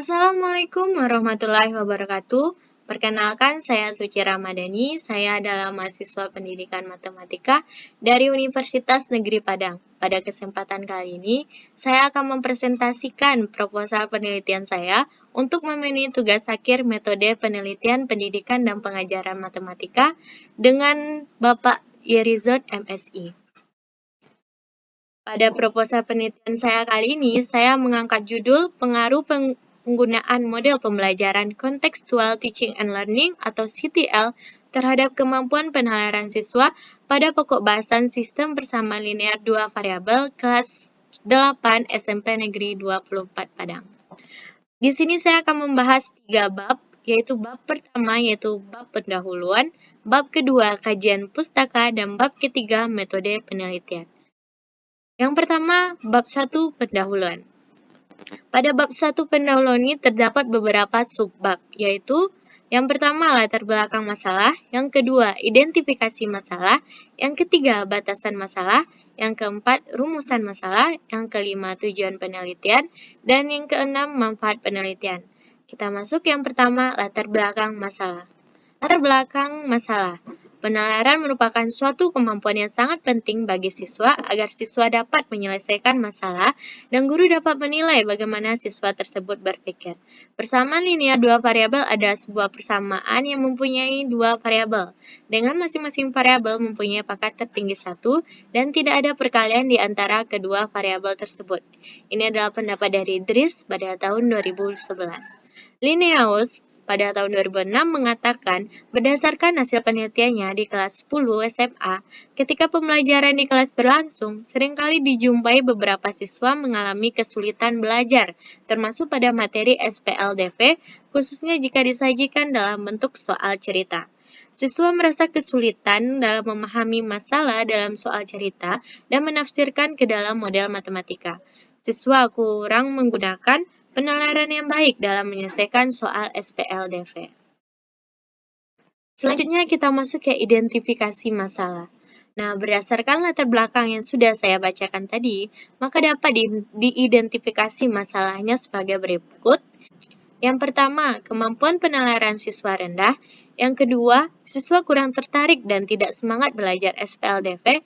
Assalamualaikum warahmatullahi wabarakatuh. Perkenalkan, saya Suci Ramadhani. Saya adalah mahasiswa pendidikan matematika dari Universitas Negeri Padang. Pada kesempatan kali ini, saya akan mempresentasikan proposal penelitian saya untuk memenuhi tugas akhir metode penelitian pendidikan dan pengajaran matematika dengan Bapak Yerizod MSI. Pada proposal penelitian saya kali ini, saya mengangkat judul Pengaruh Penggunaan Model Pembelajaran Contextual Teaching and Learning atau CTL terhadap kemampuan penalaran siswa pada pokok bahasan Sistem Persamaan Linear 2 Variabel kelas 8 SMP Negeri 24 Padang. Di sini saya akan membahas 3 bab, yaitu bab pertama yaitu bab pendahuluan, bab kedua kajian pustaka, dan bab ketiga metode penelitian. Yang pertama, bab 1 pendahuluan. Pada bab 1 pendahuluan ini terdapat beberapa subbab, yaitu yang pertama latar belakang masalah, yang kedua identifikasi masalah, yang ketiga batasan masalah, yang keempat rumusan masalah, yang kelima tujuan penelitian, dan yang keenam manfaat penelitian. Kita masuk yang pertama, latar belakang masalah. Latar belakang masalah. Penalaran merupakan suatu kemampuan yang sangat penting bagi siswa agar siswa dapat menyelesaikan masalah dan guru dapat menilai bagaimana siswa tersebut berpikir. Persamaan linear 2 variabel adalah sebuah persamaan yang mempunyai 2 variabel, dengan masing-masing variabel mempunyai pangkat tertinggi 1 dan tidak ada perkalian di antara kedua variabel tersebut. Ini adalah pendapat dari Dries pada tahun 2011. Linnaeus pada tahun 2006 mengatakan, berdasarkan hasil penelitiannya di kelas 10 SMA, ketika pembelajaran di kelas berlangsung, seringkali dijumpai beberapa siswa mengalami kesulitan belajar, termasuk pada materi SPLDV, khususnya jika disajikan dalam bentuk soal cerita. Siswa merasa kesulitan dalam memahami masalah dalam soal cerita dan menafsirkan ke dalam model matematika. Siswa kurang menggunakan penalaran yang baik dalam menyelesaikan soal SPLDV. Selanjutnya kita masuk ke identifikasi masalah. Nah, berdasarkan latar belakang yang sudah saya bacakan tadi, maka dapat diidentifikasi masalahnya sebagai berikut. Yang pertama, kemampuan penalaran siswa rendah. Yang kedua, siswa kurang tertarik dan tidak semangat belajar SPLDV.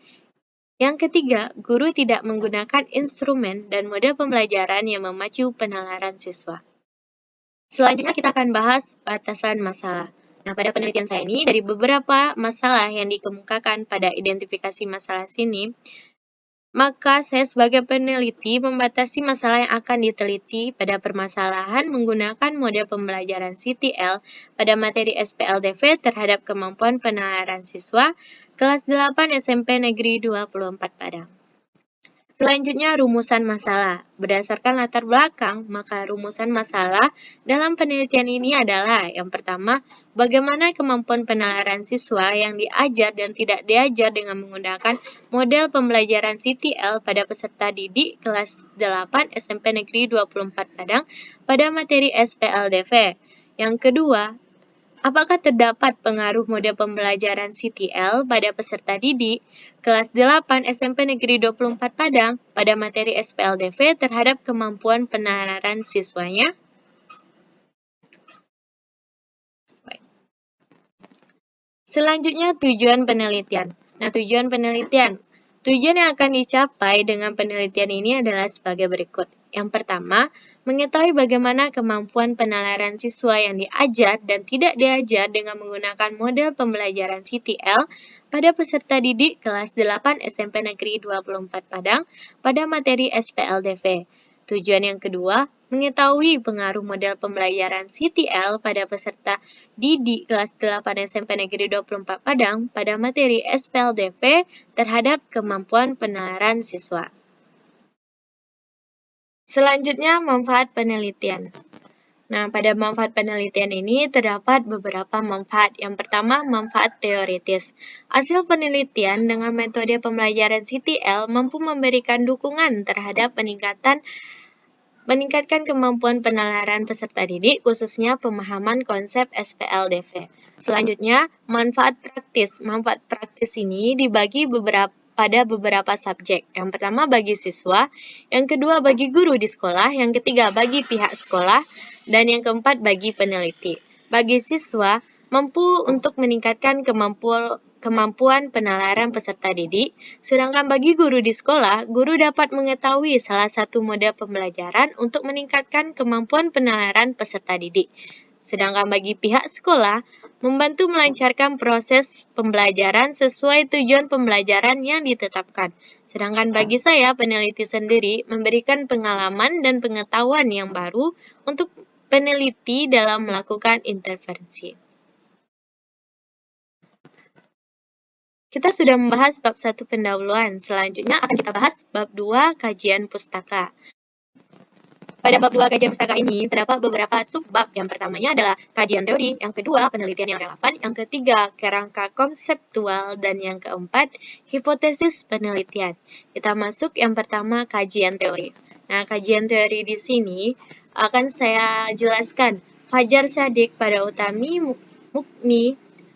Yang ketiga, guru tidak menggunakan instrumen dan model pembelajaran yang memacu penalaran siswa. Selanjutnya kita akan bahas batasan masalah. Nah, pada penelitian saya ini, dari beberapa masalah yang dikemukakan pada identifikasi masalah sini, maka saya sebagai peneliti membatasi masalah yang akan diteliti pada permasalahan menggunakan model pembelajaran CTL pada materi SPLDV terhadap kemampuan penalaran siswa kelas 8 SMP Negeri 24 Padang. Selanjutnya, rumusan masalah. Berdasarkan latar belakang, maka rumusan masalah dalam penelitian ini adalah yang pertama, bagaimana kemampuan penalaran siswa yang diajar dan tidak diajar dengan menggunakan model pembelajaran CTL pada peserta didik kelas 8 SMP Negeri 24 Padang pada materi SPLDV. Yang kedua, apakah terdapat pengaruh model pembelajaran CTL pada peserta didik kelas 8 SMP Negeri 24 Padang pada materi SPLDV terhadap kemampuan penalaran siswanya? Selanjutnya, tujuan penelitian. Nah, tujuan penelitian. Tujuan yang akan dicapai dengan penelitian ini adalah sebagai berikut. Yang pertama, mengetahui bagaimana kemampuan penalaran siswa yang diajar dan tidak diajar dengan menggunakan model pembelajaran CTL pada peserta didik kelas 8 SMP Negeri 24 Padang pada materi SPLDV. Tujuan yang kedua, mengetahui pengaruh model pembelajaran CTL pada peserta didik kelas 8 SMP Negeri 24 Padang pada materi SPLDV terhadap kemampuan penalaran siswa. Selanjutnya, manfaat penelitian. Nah, pada manfaat penelitian ini terdapat beberapa manfaat. Yang pertama, manfaat teoritis. Hasil penelitian dengan metode pembelajaran CTL mampu memberikan dukungan terhadap meningkatkan kemampuan penalaran peserta didik, khususnya pemahaman konsep SPLDV. Selanjutnya, manfaat praktis. Manfaat praktis ini dibagi pada beberapa subjek. Yang pertama bagi siswa, yang kedua bagi guru di sekolah, yang ketiga bagi pihak sekolah, dan yang keempat bagi peneliti. Bagi siswa, mampu untuk meningkatkan kemampuan penalaran peserta didik, sedangkan bagi guru di sekolah, guru dapat mengetahui salah satu model pembelajaran untuk meningkatkan kemampuan penalaran peserta didik. Sedangkan bagi pihak sekolah, membantu melancarkan proses pembelajaran sesuai tujuan pembelajaran yang ditetapkan. Sedangkan bagi saya, peneliti sendiri memberikan pengalaman dan pengetahuan yang baru untuk peneliti dalam melakukan intervensi. Kita sudah membahas bab 1 pendahuluan, selanjutnya akan kita bahas bab 2 kajian pustaka. Pada bab 2 kajian pustaka ini, terdapat beberapa subbab. Yang pertamanya adalah kajian teori, yang kedua penelitian yang relevan, yang ketiga kerangka konseptual, dan yang keempat hipotesis penelitian. Kita masuk yang pertama kajian teori. Nah, kajian teori di sini akan saya jelaskan. Fajar Shadiq pada Utami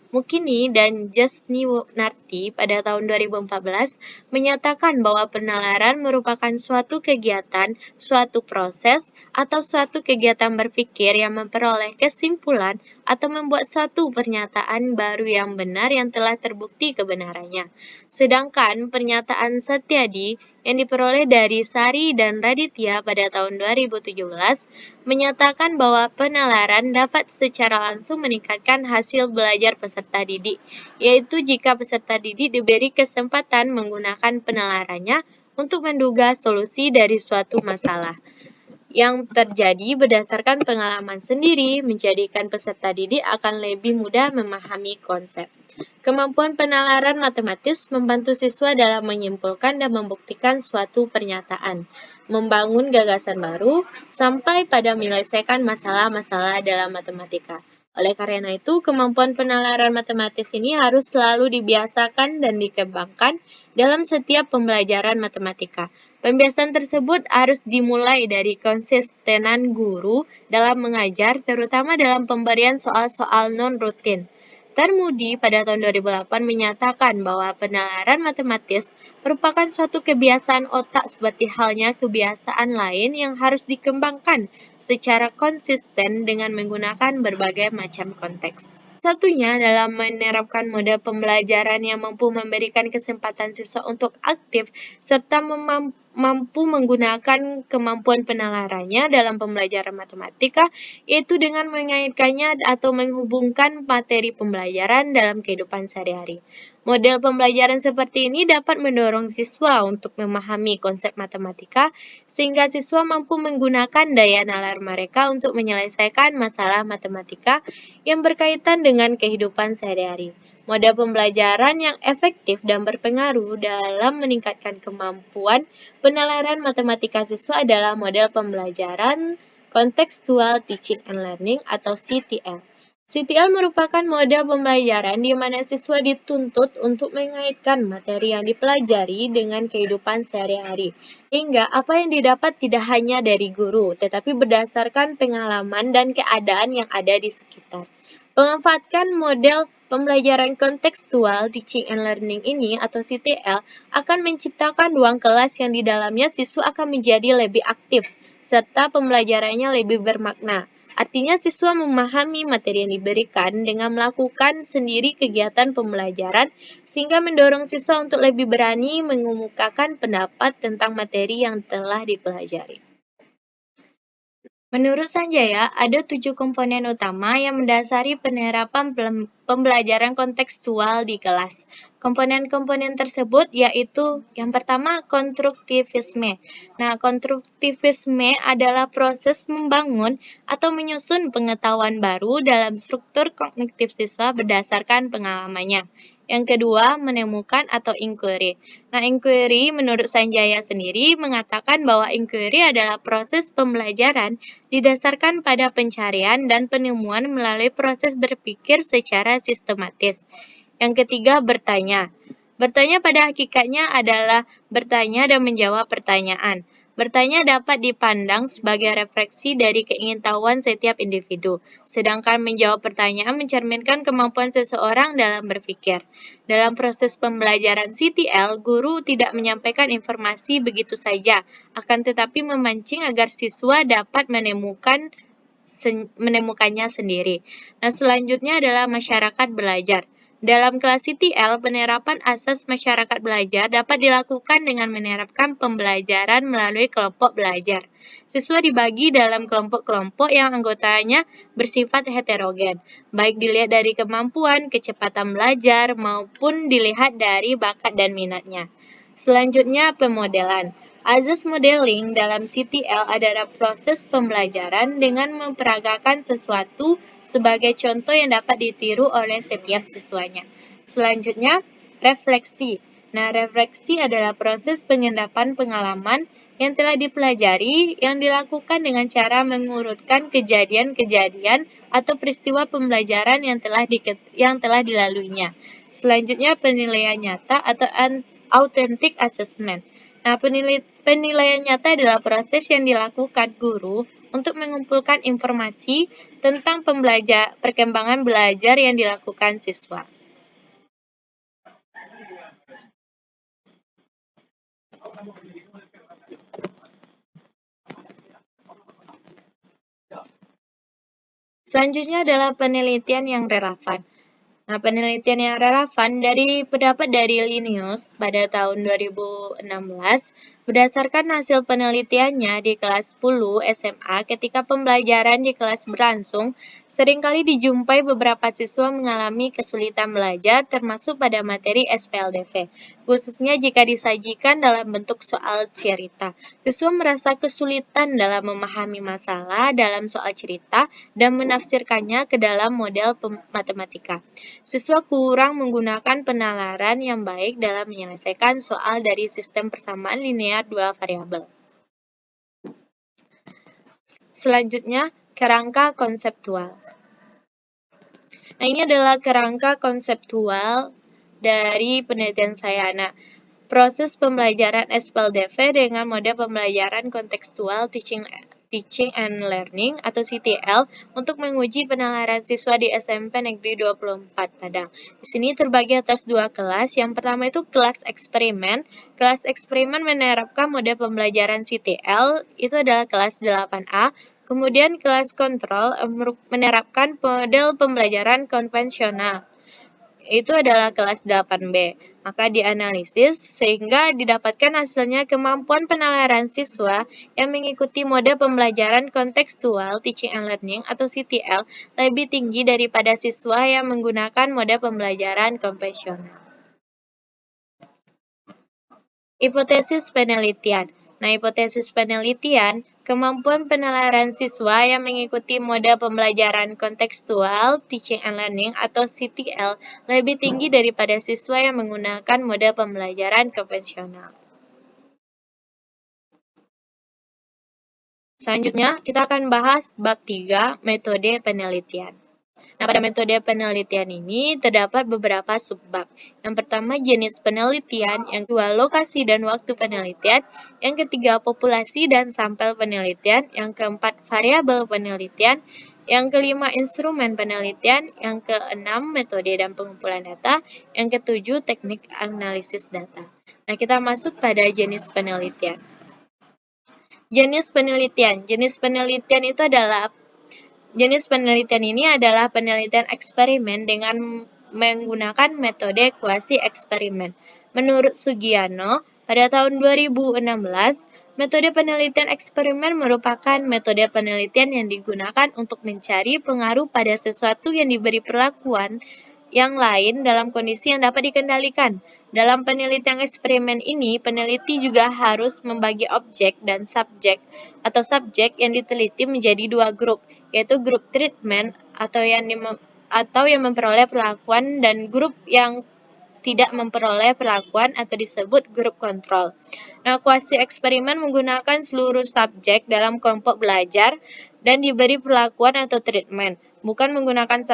Mukini dan Jasni Narti pada tahun 2014 menyatakan bahwa penalaran merupakan suatu kegiatan, suatu proses, atau suatu kegiatan berpikir yang memperoleh kesimpulan atau membuat suatu pernyataan baru yang benar yang telah terbukti kebenarannya. Sedangkan pernyataan Satyadi yang diperoleh dari Sari dan Raditya pada tahun 2017 menyatakan bahwa penalaran dapat secara langsung meningkatkan hasil belajar peserta didik, yaitu jika peserta didik diberi kesempatan menggunakan penalarannya untuk menduga solusi dari suatu masalah yang terjadi berdasarkan pengalaman sendiri, menjadikan peserta didik akan lebih mudah memahami konsep. Kemampuan penalaran matematis membantu siswa dalam menyimpulkan dan membuktikan suatu pernyataan, membangun gagasan baru, sampai pada menyelesaikan masalah-masalah dalam matematika. Oleh karena itu, kemampuan penalaran matematis ini harus selalu dibiasakan dan dikembangkan dalam setiap pembelajaran matematika. Pembiasan tersebut harus dimulai dari konsistenan guru dalam mengajar, terutama dalam pemberian soal-soal non-rutin. Tarmudi pada tahun 2008 menyatakan bahwa penalaran matematis merupakan suatu kebiasaan otak seperti halnya kebiasaan lain yang harus dikembangkan secara konsisten dengan menggunakan berbagai macam konteks. Satunya dalam menerapkan model pembelajaran yang mampu memberikan kesempatan siswa untuk aktif serta mampu menggunakan kemampuan penalarannya dalam pembelajaran matematika, yaitu dengan mengaitkannya atau menghubungkan materi pembelajaran dalam kehidupan sehari-hari. Model pembelajaran seperti ini dapat mendorong siswa untuk memahami konsep matematika, sehingga siswa mampu menggunakan daya nalar mereka untuk menyelesaikan masalah matematika yang berkaitan dengan kehidupan sehari-hari. Model pembelajaran yang efektif dan berpengaruh dalam meningkatkan kemampuan penalaran matematika siswa adalah model pembelajaran Contextual Teaching and Learning atau CTL. CTL merupakan model pembelajaran di mana siswa dituntut untuk mengaitkan materi yang dipelajari dengan kehidupan sehari-hari, sehingga apa yang didapat tidak hanya dari guru, tetapi berdasarkan pengalaman dan keadaan yang ada di sekitar. Memanfaatkan model pembelajaran kontekstual teaching and learning ini atau CTL akan menciptakan ruang kelas yang di dalamnya siswa akan menjadi lebih aktif serta pembelajarannya lebih bermakna. Artinya siswa memahami materi yang diberikan dengan melakukan sendiri kegiatan pembelajaran sehingga mendorong siswa untuk lebih berani mengemukakan pendapat tentang materi yang telah dipelajari. Menurut Sanjaya, ada 7 komponen utama yang mendasari penerapan pembelajaran kontekstual di kelas. Komponen-komponen tersebut yaitu yang pertama konstruktivisme. Nah, konstruktivisme adalah proses membangun atau menyusun pengetahuan baru dalam struktur kognitif siswa berdasarkan pengalamannya. Yang kedua, menemukan atau inquiry. Nah, inquiry menurut Sanjaya sendiri mengatakan bahwa inquiry adalah proses pembelajaran didasarkan pada pencarian dan penemuan melalui proses berpikir secara sistematis. Yang ketiga, bertanya. Bertanya pada hakikatnya adalah bertanya dan menjawab pertanyaan. Bertanya dapat dipandang sebagai refleksi dari keingintahuan setiap individu, sedangkan menjawab pertanyaan mencerminkan kemampuan seseorang dalam berpikir. Dalam proses pembelajaran CTL, guru tidak menyampaikan informasi begitu saja, akan tetapi memancing agar siswa dapat menemukannya sendiri. Nah, selanjutnya adalah masyarakat belajar. Dalam kelas CTL, penerapan asas masyarakat belajar dapat dilakukan dengan menerapkan pembelajaran melalui kelompok belajar. Siswa dibagi dalam kelompok-kelompok yang anggotanya bersifat heterogen, baik dilihat dari kemampuan, kecepatan belajar, maupun dilihat dari bakat dan minatnya. Selanjutnya, pemodelan. Azas modeling dalam CTL adalah proses pembelajaran dengan memperagakan sesuatu sebagai contoh yang dapat ditiru oleh setiap siswanya. Selanjutnya, refleksi. Nah, refleksi adalah proses pengendapan pengalaman yang telah dipelajari yang dilakukan dengan cara mengurutkan kejadian-kejadian atau peristiwa pembelajaran yang telah dilaluinya. Selanjutnya, penilaian nyata atau authentic assessment. Nah, penilaian nyata adalah proses yang dilakukan guru untuk mengumpulkan informasi tentang perkembangan belajar yang dilakukan siswa. Selanjutnya adalah penelitian yang relevan. Nah, penelitian yang relevan pendapat dari Linnaeus pada tahun 2016, berdasarkan hasil penelitiannya di kelas 10 SMA ketika pembelajaran di kelas berlangsung, seringkali dijumpai beberapa siswa mengalami kesulitan belajar termasuk pada materi SPLDV, khususnya jika disajikan dalam bentuk soal cerita. Siswa merasa kesulitan dalam memahami masalah dalam soal cerita dan menafsirkannya ke dalam model matematika. Siswa kurang menggunakan penalaran yang baik dalam menyelesaikan soal dari sistem persamaan linear dua variabel. Selanjutnya, kerangka konseptual. Nah, ini adalah kerangka konseptual dari penelitian saya. Nah, proses pembelajaran SPLDV dengan mode pembelajaran kontekstual teaching and Learning atau CTL untuk menguji penalaran siswa di SMP Negeri 24 Padang. Di sini terbagi atas dua kelas. Yang pertama itu kelas eksperimen. Kelas eksperimen menerapkan mode pembelajaran CTL, itu adalah kelas 8A. Kemudian kelas kontrol menerapkan model pembelajaran konvensional. Itu adalah kelas 8B. Maka dianalisis sehingga didapatkan hasilnya kemampuan penalaran siswa yang mengikuti mode pembelajaran kontekstual teaching and learning atau CTL lebih tinggi daripada siswa yang menggunakan mode pembelajaran konvensional. Hipotesis penelitian. Nah, hipotesis penelitian, kemampuan penalaran siswa yang mengikuti mode pembelajaran kontekstual, teaching and learning atau CTL, lebih tinggi daripada siswa yang menggunakan mode pembelajaran konvensional. Selanjutnya, kita akan bahas bab 3, metode penelitian. Nah, pada metode penelitian ini terdapat beberapa subbab. Yang pertama, jenis penelitian. Yang kedua, lokasi dan waktu penelitian. Yang ketiga, populasi dan sampel penelitian. Yang keempat, variabel penelitian. Yang kelima, instrumen penelitian. Yang keenam, metode dan pengumpulan data. Yang ketujuh, teknik analisis data. Nah, kita masuk pada jenis penelitian. Jenis penelitian. Jenis penelitian ini adalah penelitian eksperimen dengan menggunakan metode kuasi eksperimen. Menurut Sugiano, pada tahun 2016, metode penelitian eksperimen merupakan metode penelitian yang digunakan untuk mencari pengaruh pada sesuatu yang diberi perlakuan yang lain dalam kondisi yang dapat dikendalikan. Dalam penelitian eksperimen ini, peneliti juga harus membagi objek dan subjek yang diteliti menjadi dua grup, yaitu grup treatment atau yang memperoleh perlakuan dan grup yang tidak memperoleh perlakuan atau disebut grup kontrol. Nah, kuasi eksperimen menggunakan seluruh subjek dalam kelompok belajar dan diberi perlakuan atau treatment, bukan menggunakan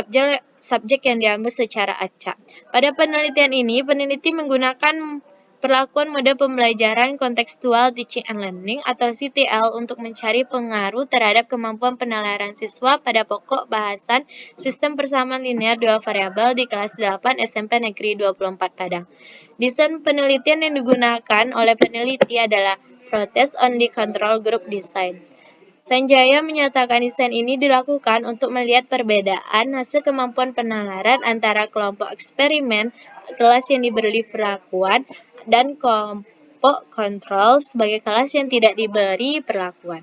subjek yang diambil secara acak. Pada penelitian ini, peneliti menggunakan Perlakuan mode pembelajaran kontekstual teaching and learning atau CTL untuk mencari pengaruh terhadap kemampuan penalaran siswa pada pokok bahasan sistem persamaan linear dua variabel di kelas 8 SMP Negeri 24 Padang. Desain penelitian yang digunakan oleh peneliti adalah Protest on the Control Group Designs. Sanjaya menyatakan desain ini dilakukan untuk melihat perbedaan hasil kemampuan penalaran antara kelompok eksperimen kelas yang diberi perlakuan dan kelompok kontrol sebagai kelas yang tidak diberi perlakuan.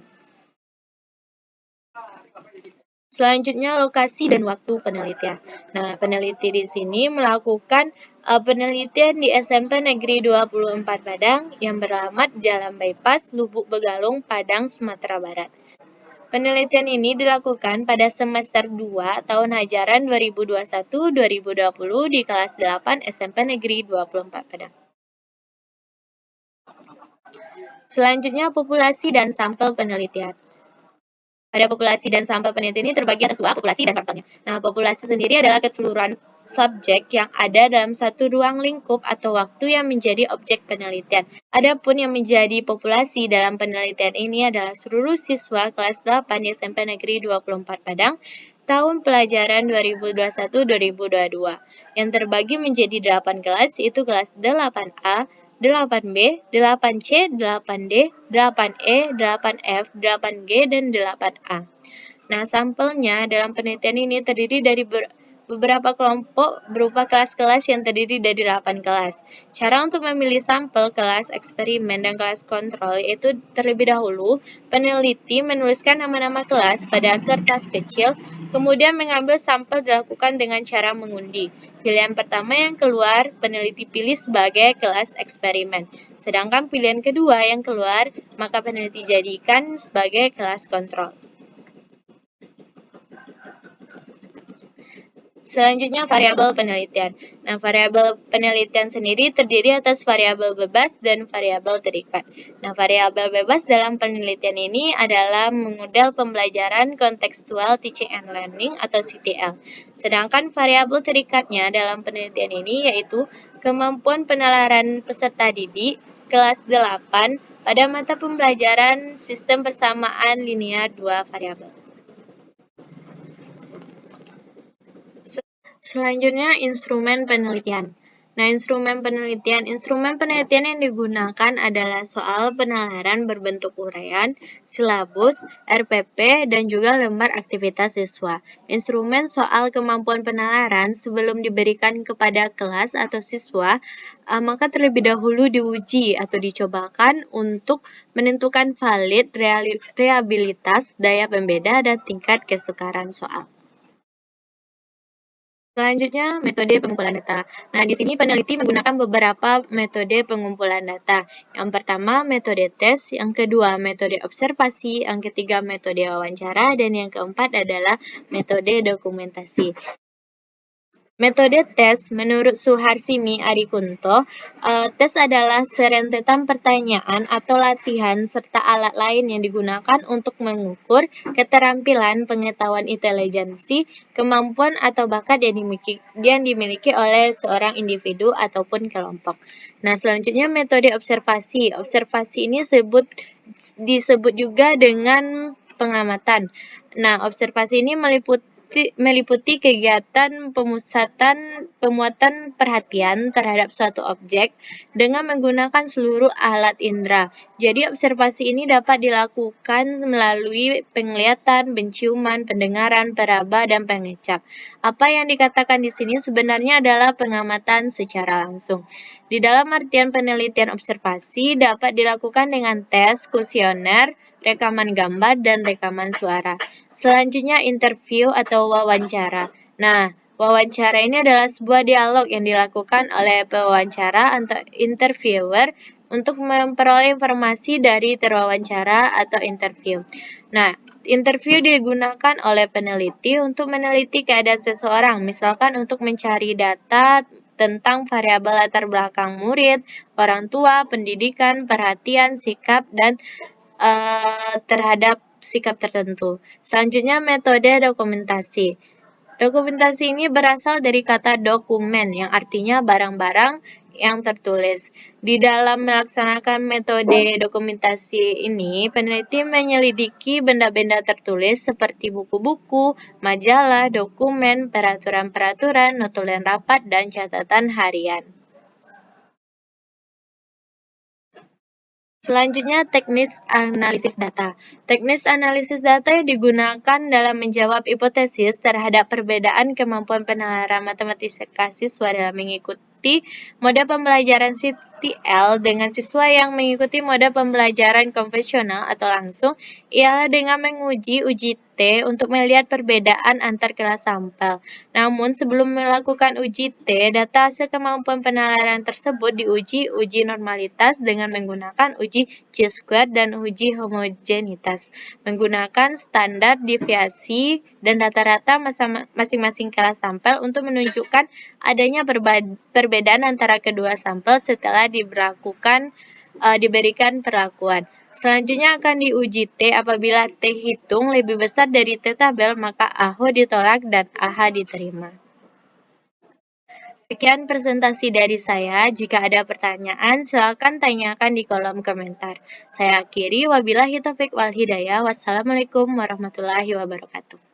Selanjutnya lokasi dan waktu penelitian. Nah, peneliti di sini melakukan penelitian di SMP Negeri 24 Padang yang beralamat Jalan Bypass, Lubuk Begalung, Padang, Sumatera Barat. Penelitian ini dilakukan pada semester 2 tahun ajaran 2021-2020 di kelas 8 SMP Negeri 24 Padang. Selanjutnya, populasi dan sampel penelitian. Pada populasi dan sampel penelitian ini terbagi atas dua, populasi dan sampelnya. Nah, populasi sendiri adalah keseluruhan subjek yang ada dalam satu ruang lingkup atau waktu yang menjadi objek penelitian. Adapun yang menjadi populasi dalam penelitian ini adalah seluruh siswa kelas 8 di SMP Negeri 24 Padang tahun pelajaran 2021-2022 yang terbagi menjadi 8 kelas, yaitu kelas 8A, 8B, 8C, 8D, 8E, 8F, 8G, dan 8A. Nah, sampelnya dalam penelitian ini terdiri dari beberapa kelompok berupa kelas-kelas yang terdiri dari 8 kelas. Cara untuk memilih sampel kelas eksperimen dan kelas kontrol yaitu terlebih dahulu peneliti menuliskan nama-nama kelas pada kertas kecil, kemudian mengambil sampel dilakukan dengan cara mengundi. Pilihan pertama yang keluar peneliti pilih sebagai kelas eksperimen, sedangkan pilihan kedua yang keluar maka peneliti jadikan sebagai kelas kontrol. Selanjutnya, variabel penelitian. Nah, variabel penelitian sendiri terdiri atas variabel bebas dan variabel terikat. Nah, variabel bebas dalam penelitian ini adalah model pembelajaran kontekstual teaching and learning atau CTL. Sedangkan variabel terikatnya dalam penelitian ini yaitu kemampuan penalaran peserta didik kelas 8 pada mata pembelajaran sistem persamaan linear dua variabel. Selanjutnya, instrumen penelitian. Nah, instrumen penelitian yang digunakan adalah soal penalaran berbentuk uraian, silabus, RPP, dan juga lembar aktivitas siswa. Instrumen soal kemampuan penalaran sebelum diberikan kepada kelas atau siswa, maka terlebih dahulu diuji atau dicobakan untuk menentukan valid, reliabilitas, daya pembeda, dan tingkat kesukaran soal. Selanjutnya, metode pengumpulan data. Nah, di sini peneliti menggunakan beberapa metode pengumpulan data. Yang pertama, metode tes. Yang kedua, metode observasi. Yang ketiga, metode wawancara. Dan yang keempat adalah metode dokumentasi. Metode tes, menurut Suharsimi Adikunto, tes adalah serentetan pertanyaan atau latihan serta alat lain yang digunakan untuk mengukur keterampilan, pengetahuan intelijensi, kemampuan atau bakat yang dimiliki oleh seorang individu ataupun kelompok. Nah, selanjutnya metode observasi. Observasi ini disebut juga dengan pengamatan. Nah, observasi ini meliputi kegiatan pemuatan perhatian terhadap suatu objek dengan menggunakan seluruh alat indera. Jadi observasi ini dapat dilakukan melalui penglihatan, penciuman, pendengaran, peraba, dan pengecap. Apa yang dikatakan di sini sebenarnya adalah pengamatan secara langsung. Di dalam artian penelitian observasi dapat dilakukan dengan tes, kuesioner, rekaman gambar, dan rekaman suara. Selanjutnya, interview atau wawancara. Nah, wawancara ini adalah sebuah dialog yang dilakukan oleh pewawancara atau interviewer untuk memperoleh informasi dari terwawancara atau interview. Nah, interview digunakan oleh peneliti untuk meneliti keadaan seseorang, misalkan untuk mencari data tentang variabel latar belakang murid, orang tua, pendidikan, perhatian, sikap, dan terhadap sikap tertentu. Selanjutnya, metode dokumentasi. Dokumentasi ini berasal dari kata dokumen yang artinya barang-barang yang tertulis. Di dalam melaksanakan metode dokumentasi ini, peneliti menyelidiki benda-benda tertulis seperti buku-buku, majalah, dokumen, peraturan-peraturan, notulen rapat, dan catatan harian. Selanjutnya, teknis analisis data. Teknis analisis data yang digunakan dalam menjawab hipotesis terhadap perbedaan kemampuan penalaran matematika siswa dalam mengikuti mode pembelajaran CTL dengan siswa yang mengikuti mode pembelajaran konvensional atau langsung ialah dengan menguji uji T untuk melihat perbedaan antar kelas sampel. Namun, sebelum melakukan uji T, data hasil kemampuan penalaran tersebut diuji uji normalitas dengan menggunakan uji chi-square dan uji homogenitas, menggunakan standar deviasi dan rata-rata masing-masing kelas sampel untuk menunjukkan adanya perbedaan antara kedua sampel setelah diberikan perlakuan. Selanjutnya akan diuji T. Apabila T hitung lebih besar dari T tabel, maka AHO ditolak dan AH diterima. Sekian presentasi dari saya. Jika ada pertanyaan, silakan tanyakan di kolom komentar. Saya akhiri, wabillahi taufiq wal hidayah. Wassalamualaikum warahmatullahi wabarakatuh.